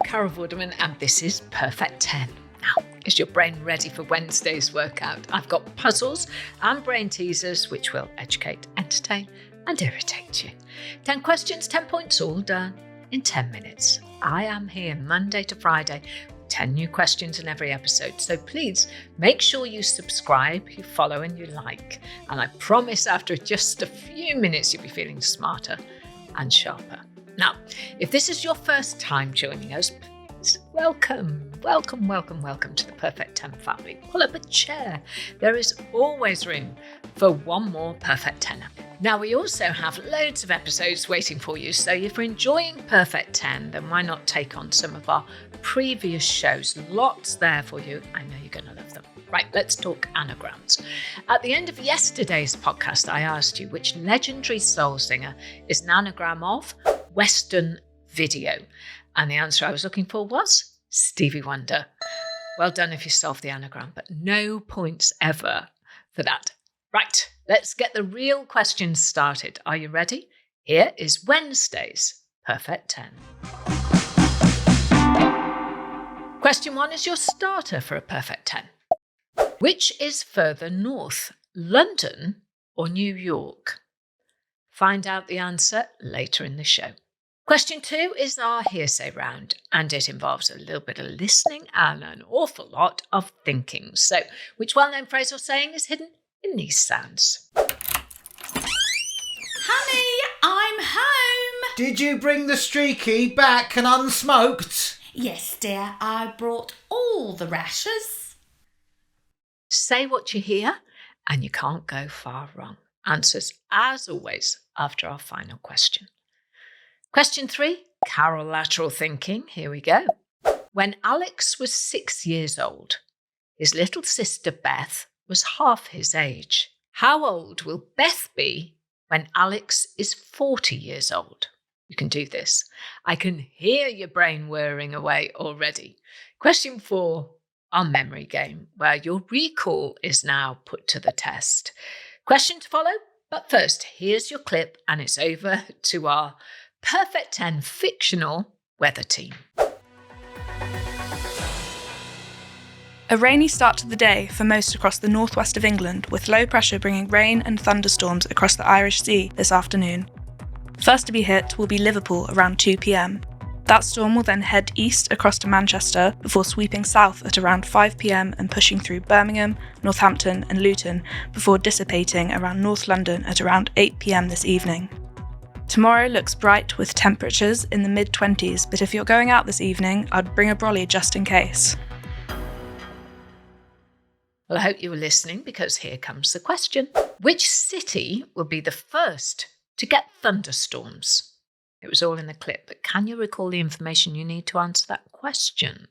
Carol Vorderman, and this is Perfect 10. Now, is your brain ready for Wednesday's workout? I've got puzzles and brain teasers which will educate, entertain and irritate you. 10 questions, 10 points, all done in 10 minutes. I am here Monday to Friday, 10 new questions in every episode. So please make sure you subscribe, you follow and you like. And I promise after just a few minutes you'll be feeling smarter and sharper. Now, if this is your first time joining us, please welcome to the Perfect 10 family. Pull up a chair. There is always room for one more Perfect 10. Now, we also have loads of episodes waiting for you, so if you're enjoying Perfect 10, then why not take on some of our previous shows? Lots there for you. I know you're going to love them. Right, let's talk anagrams. At the end of yesterday's podcast, I asked you which legendary soul singer is an anagram of Western video. And the answer I was looking for was Stevie Wonder. Well done if you solved the anagram, but no points ever for that. Right, let's get the real questions started. Are you ready? Here is Wednesday's Perfect 10. Question 1 is your starter for a Perfect 10. Which is further north, London or New York? Find out the answer later in the show. Question 2 is our hearsay round, and it involves a little bit of listening and an awful lot of thinking. So, which well-known phrase or saying is hidden in these sounds? Honey, I'm home. Did you bring the streaky back and unsmoked? Yes, dear, I brought all the rashers. Say what you hear, and you can't go far wrong. Answers, as always, after our final question. Question 3, Carol lateral thinking. Here we go. When Alex was 6 years old, his little sister Beth was half his age. How old will Beth be when Alex is 40 years old? You can do this. I can hear your brain whirring away already. Question 4, our memory game, where your recall is now put to the test. Question to follow, but first, here's your clip, and it's over to our Perfect 10 fictional weather team. A rainy start to the day for most across the northwest of England, with low pressure bringing rain and thunderstorms across the Irish Sea this afternoon. First to be hit will be Liverpool around 2 p.m. That storm will then head east across to Manchester before sweeping south at around 5 p.m. and pushing through Birmingham, Northampton and Luton before dissipating around North London at around 8 p.m. this evening. Tomorrow looks bright with temperatures in the mid-20s, but if you're going out this evening, I'd bring a brolly just in case. Well, I hope you were listening, because here comes the question. Which city will be the first to get thunderstorms? It was all in the clip, but can you recall the information you need to answer that question?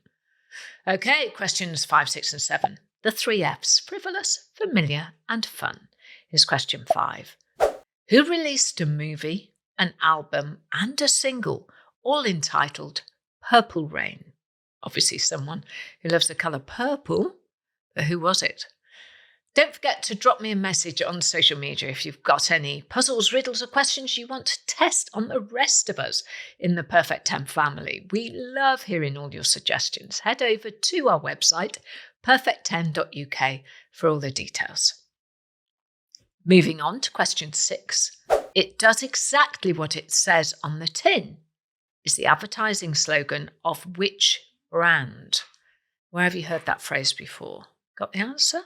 Okay, questions 5, 6 and 7. The 3 Fs, frivolous, familiar and fun. Here's question 5. Who released a movie, an album and a single, all entitled Purple Rain? Obviously someone who loves the colour purple, but who was it? Don't forget to drop me a message on social media if you've got any puzzles, riddles or questions you want to test on the rest of us in the Perfect 10 family. We love hearing all your suggestions. Head over to our website, perfect10.uk, for all the details. Moving on to question 6. It does exactly what it says on the tin. Is the advertising slogan of which brand? Where have you heard that phrase before? Got the answer?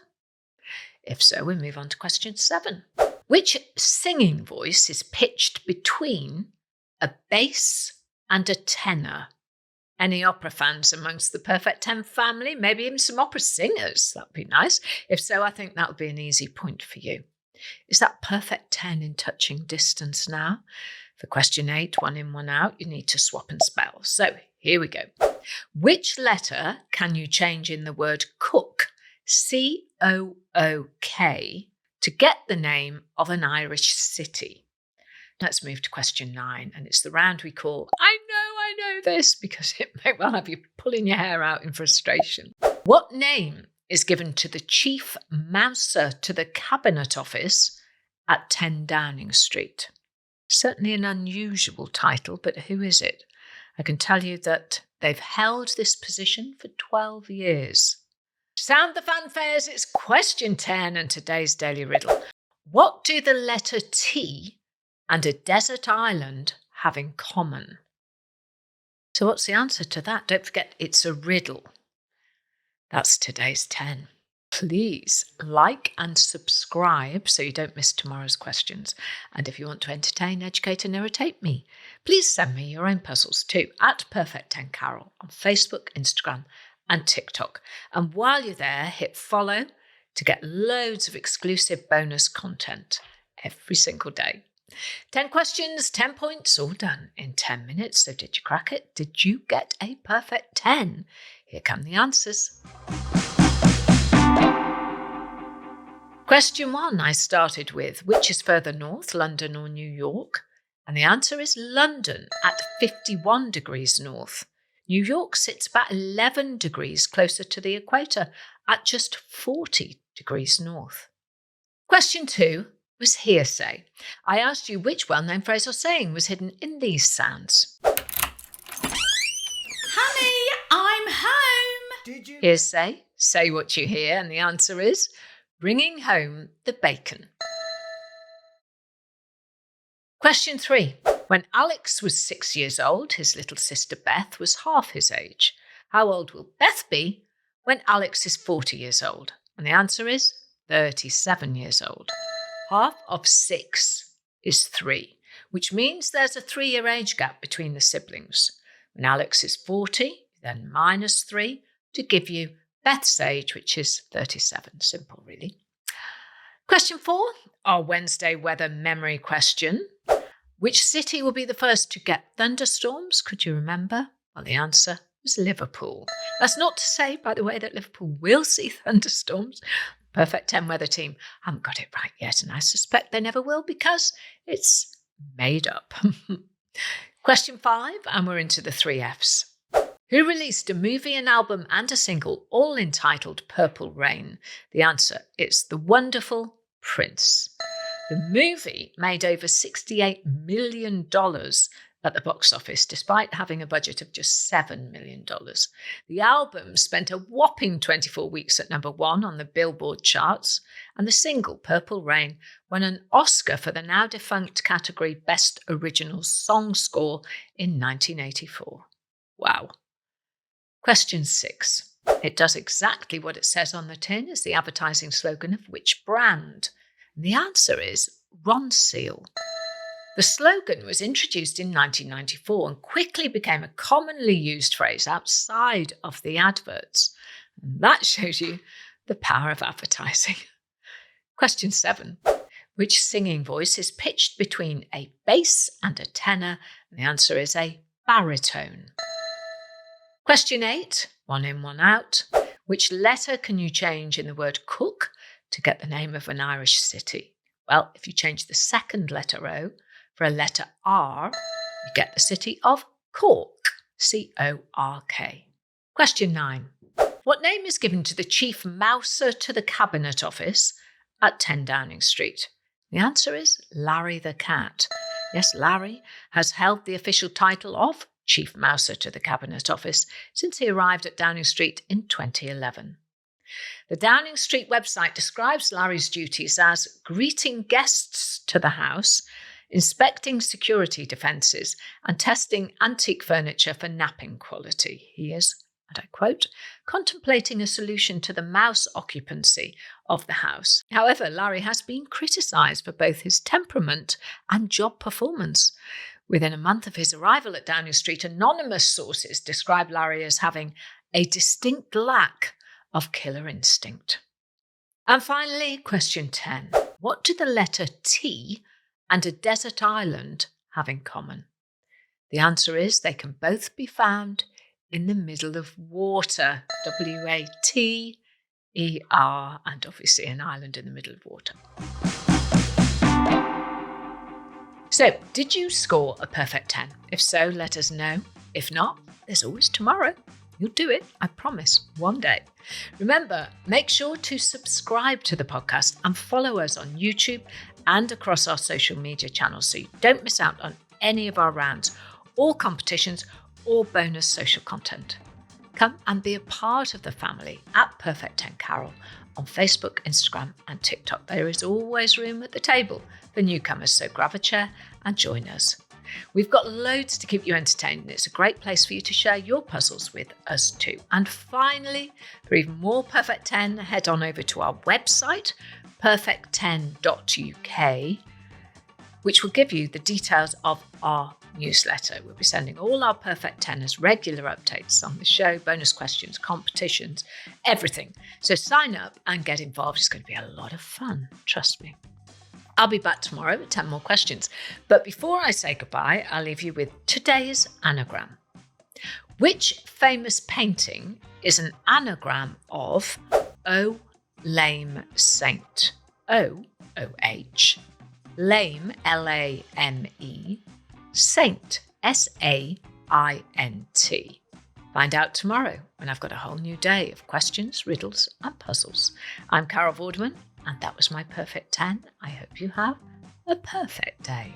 If so, we move on to question 7. Which singing voice is pitched between a bass and a tenor? Any opera fans amongst the Perfect 10 family? Maybe even some opera singers? That would be nice. If so, I think that would be an easy point for you. Is that perfect 10 in touching distance now? For question 8, 1 in, 1 out, you need to swap and spell. So here we go. Which letter can you change in the word cook, C-O-O-K, to get the name of an Irish city? Let's move to question 9, and it's the round we call I know this, because it may well have you pulling your hair out in frustration. What name is given to the chief mouser to the Cabinet Office at 10 Downing Street? Certainly an unusual title, but who is it? I can tell you that They've held this position for 12 years. Sound the fanfares, it's question 10 and today's daily riddle. What do the letter T and a desert island have in common? So what's the answer to that? Don't forget, it's a riddle. That's today's 10. Please like and subscribe so you don't miss tomorrow's questions. And if you want to entertain, educate and irritate me, please send me your own puzzles too at Perfect10Carol on Facebook, Instagram and TikTok. And while you're there, hit follow to get loads of exclusive bonus content every single day. 10 questions, 10 points, all done in 10 minutes. So did you crack it? Did you get a perfect 10? Here come the answers. Question 1 I started with, which is further north, London or New York? And the answer is London at 51 degrees north. New York sits about 11 degrees closer to the equator at just 40 degrees north. Question 2 was hearsay. I asked you which well-known phrase or saying was hidden in these sounds. Honey, I'm home. Did you? Hearsay, say what you hear, and the answer is bringing home the bacon. Question 3. When Alex was 6 years old, his little sister Beth was half his age. How old will Beth be when Alex is 40 years old? And the answer is 37 years old. Half of 6 is 3, which means there's a 3-year age gap between the siblings. When Alex is 40, then minus 3 to give you Beth's age, which is 37. Simple, really. Question 4, our Wednesday weather memory question. Which city will be the first to get thunderstorms? Could you remember? Well, the answer was Liverpool. That's not to say, by the way, that Liverpool will see thunderstorms. Perfect 10 weather team haven't got it right yet, and I suspect they never will because it's made up. Question 5, and we're into the 3 Fs. Who released a movie, an album and a single, all entitled Purple Rain? The answer is the wonderful Prince. The movie made over $68 million at the box office, despite having a budget of just $7 million. The album spent a whopping 24 weeks at number 1 on the Billboard charts, and the single, Purple Rain, won an Oscar for the now-defunct category Best Original Song Score in 1984. Wow. Question 6. It does exactly what it says on the tin as the advertising slogan of which brand? And the answer is Ronseal. The slogan was introduced in 1994 and quickly became a commonly used phrase outside of the adverts. And that shows you the power of advertising. Question 7. Which singing voice is pitched between a bass and a tenor? And the answer is a baritone. Question 8, 1 in, 1 out. Which letter can you change in the word cook to get the name of an Irish city? Well, if you change the second letter O for a letter R, you get the city of Cork, C-O-R-K. Question 9. What name is given to the chief mouser to the Cabinet Office at 10 Downing Street? The answer is Larry the Cat. Yes, Larry has held the official title of Chief Mouser to the Cabinet Office since he arrived at Downing Street in 2011. The Downing Street website describes Larry's duties as greeting guests to the house, inspecting security defences, and testing antique furniture for napping quality. He is, and I quote, contemplating a solution to the mouse occupancy of the house. However, Larry has been criticised for both his temperament and job performance. Within a month of his arrival at Downing Street, anonymous sources describe Larry as having a distinct lack of killer instinct. And finally, question 10. What do the letter T and a desert island have in common? The answer is they can both be found in the middle of water. W-A-T-E-R, and obviously an island in the middle of water. So, did you score a perfect 10? If so, let us know. If not, there's always tomorrow. You'll do it, I promise, one day. Remember, make sure to subscribe to the podcast and follow us on YouTube and across our social media channels so you don't miss out on any of our rounds or competitions or bonus social content. Come and be a part of the family at Perfect 10 Carol on Facebook, Instagram and TikTok. There is always room at the table for newcomers, so grab a chair and join us. We've got loads to keep you entertained, and it's a great place for you to share your puzzles with us too. And finally, for even more Perfect 10, head on over to our website, perfect10.uk, which will give you the details of our newsletter. We'll be sending all our Perfect 10 as regular updates on the show, bonus questions, competitions, everything. So sign up and get involved. It's going to be a lot of fun, trust me. I'll be back tomorrow with 10 more questions. But before I say goodbye, I'll leave you with today's anagram. Which famous painting is an anagram of O Lame Saint? O-O-H. Lame, L-A-M-E. Saint, S-A-I-N-T. Find out tomorrow when I've got a whole new day of questions, riddles and puzzles. I'm Carol Vorderman, and that was my Perfect 10. I hope you have a perfect day.